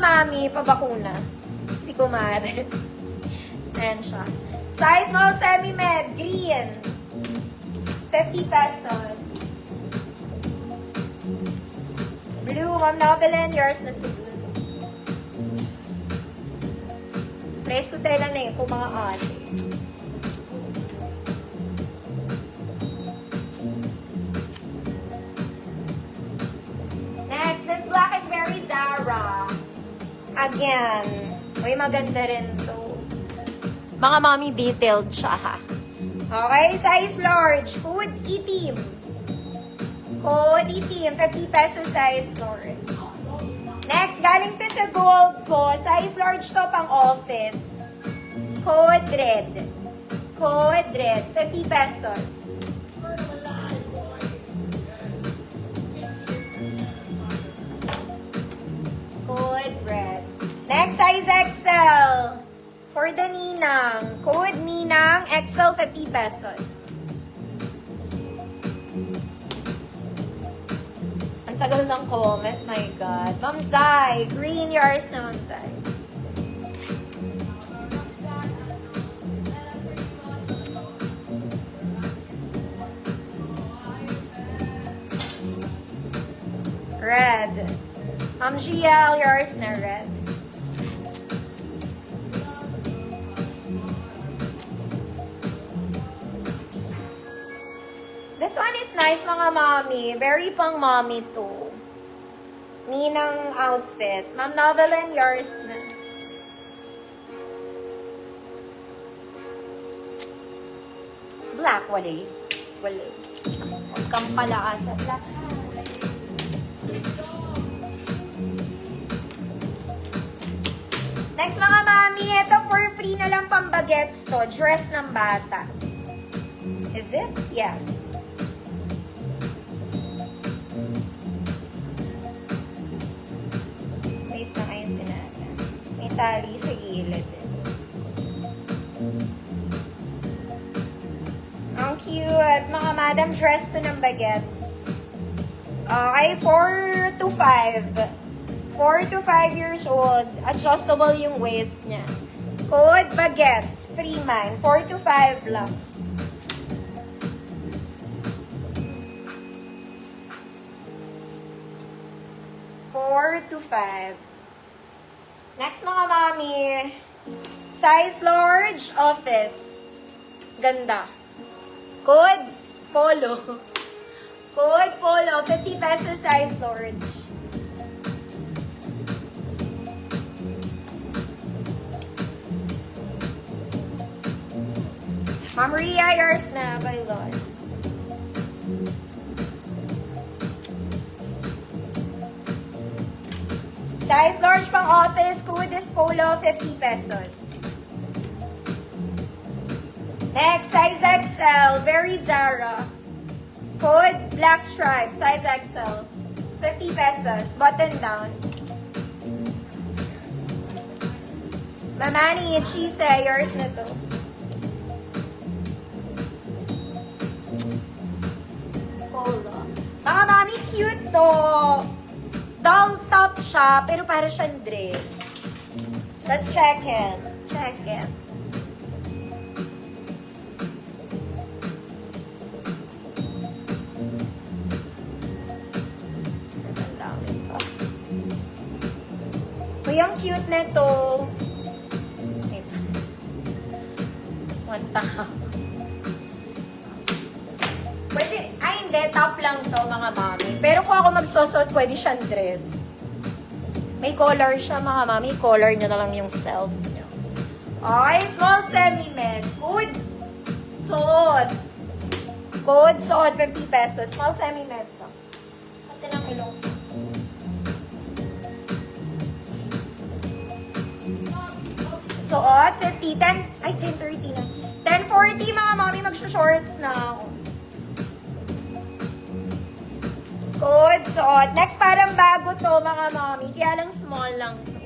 mami, pabakuna. Si Kumare. Ayan siya. Size small semi-med, green. 50 pesos. Blue, Ma'am Novelin, yours na si Blue. Price ko tayo lang na yun kung mga ate. Next, this black is very Zara. Again, uy, maganda rin to. Mga mommy detailed siya, ha? Okay, size large. Code itim. Code itim. 50 pesos size large. Next, galing to sa gold ko. Size large to pang office. Code red. Code red. 50 pesos. Code red. Next, size XL. For the Ninang. Code Ninang, XL 50 pesos. Ang tagal ng comment, my God. Ma'am Zai, green yours naman, Zai. Red. Ma'am GL, yours na red. This one is nice, mga mommy. Very pang mommy too. Ninang outfit. Ma'am Novelin, yours na. Black, wali. Wali. Huwag kang pala sa black. Next, mga mami, ito for free na lang pang bagets to. Dress ng bata. Is it? Yeah. Wait na kayo sinana. May tali sa gilid. Ang cute. Mga madam, dress to ng bagets. Okay, 4 to 5. 4 to 5 years old. Adjustable yung waist niya. Code bagets. Free man. 4 to 5 lang. To 5. Next, mga mami. Size large, office. Ganda. Code polo. Code polo. 50 pesos size large. Ma'am Ria, yours na. By Lord. Size large pang office, code is polo, 50 pesos. Next, size XL, very Zara. Code black stripe, size XL, 50 pesos, button down. Mamani, Chise, yours na to. Polo. Mga mami, cute to. Doll top siya, pero para siyang dress. Let's check it. Check it. Ang dami pa. Uy, ang cute na ito. Wait. 1,000. Pwede, ay hindi, top lang to mga mami. Pero kung ako magsusot, pwede siyang dress. May collar siya mga mami. Collar nyo na lang yung self nyo. Okay, small semi-med. Code suot. Code suot, 50 pesos. Small semi-med to. Pati lang ilong. Suot, 50, 10, ay 10.30 na. 10.40 mga mami, magsushorts na ako. Code, suot. Next, parang bago to, mga mommy. Kaya lang small lang to.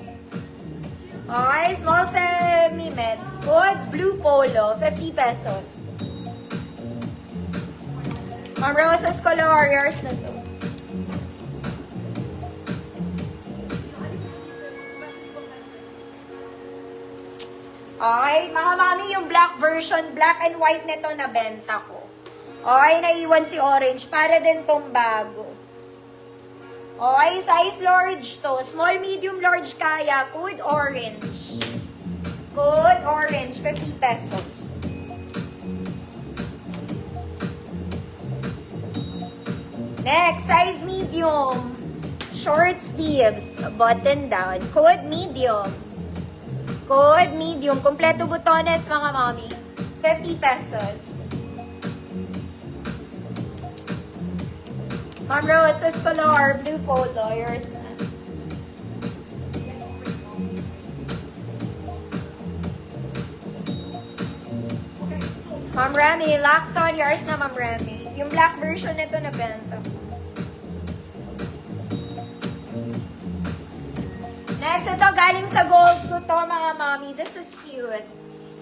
Okay, small semi-med. Code, blue polo. 50 pesos. Ma'am Rosa's Color Warriors na to. Okay, mga mami, yung black version, black and white nito na benta ko. Okay, naiwan si orange. Para din tong bago. Okay, size large to. Small, medium, large kaya. Code orange. Code orange, 50 pesos. Next, size medium. Short sleeves, button down. Code medium. Code medium. Kompleto butones, mga mami. 50 pesos. Ma'am Rose, color, blue polo, yours na. Ma'am Remy, Laxon, yours na, Ma'am Remy. Yung black version nito na benta. Next, ito galing sa gold ko to, mga mami. This is cute.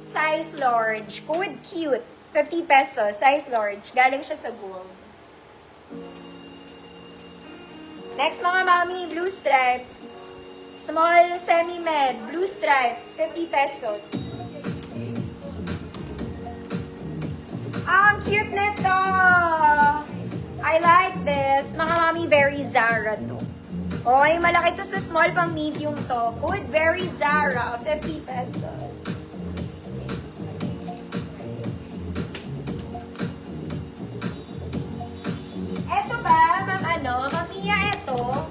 Size large. Code cute. 50 pesos. Size large. Galing siya sa gold. Next, mga mami, blue stripes. Small semi-med. Blue stripes. 50 pesos. Ang cute nito! I like this. Mga mami, very Zara to. Okay, malaki to sa small, pang medium to. Good, very Zara. 50 pesos. Eto ba, ma'am Mia, eto.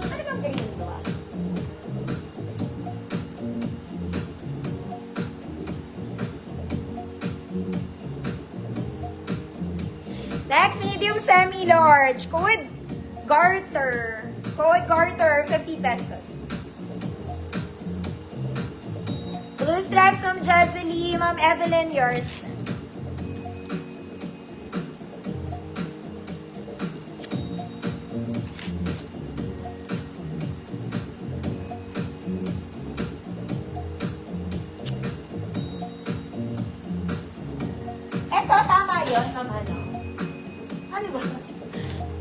Ano bang green to, ah? Next, medium semi-large. Code garter. Code garter, 50 pesos. Blue stripes, Ma'am Jazely. Ma'am Evelyn, yours. Eto, tama yun, Ma'am ano? Ano ba?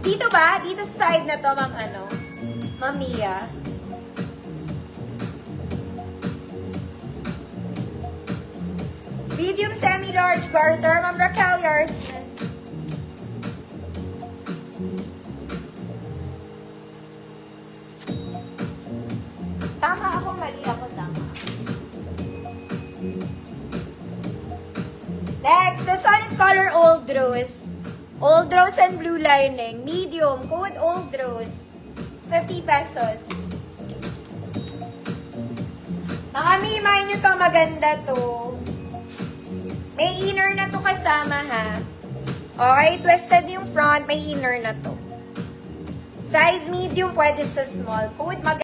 Dito ba? Dito sa side na to, Ma'am Mia. Medium semi-large garter, Ma'am Raquel, yours. Tama ako, mali ako, tama. Next, the sun is color old rose. Old rose and blue lining. Medium, code old rose. 50 pesos. Mga mimay nyo to, maganda to. May inner na to kasama, ha. Okay, twisted yung front, may inner na to. Size medium, pwede sa small. Code maganda.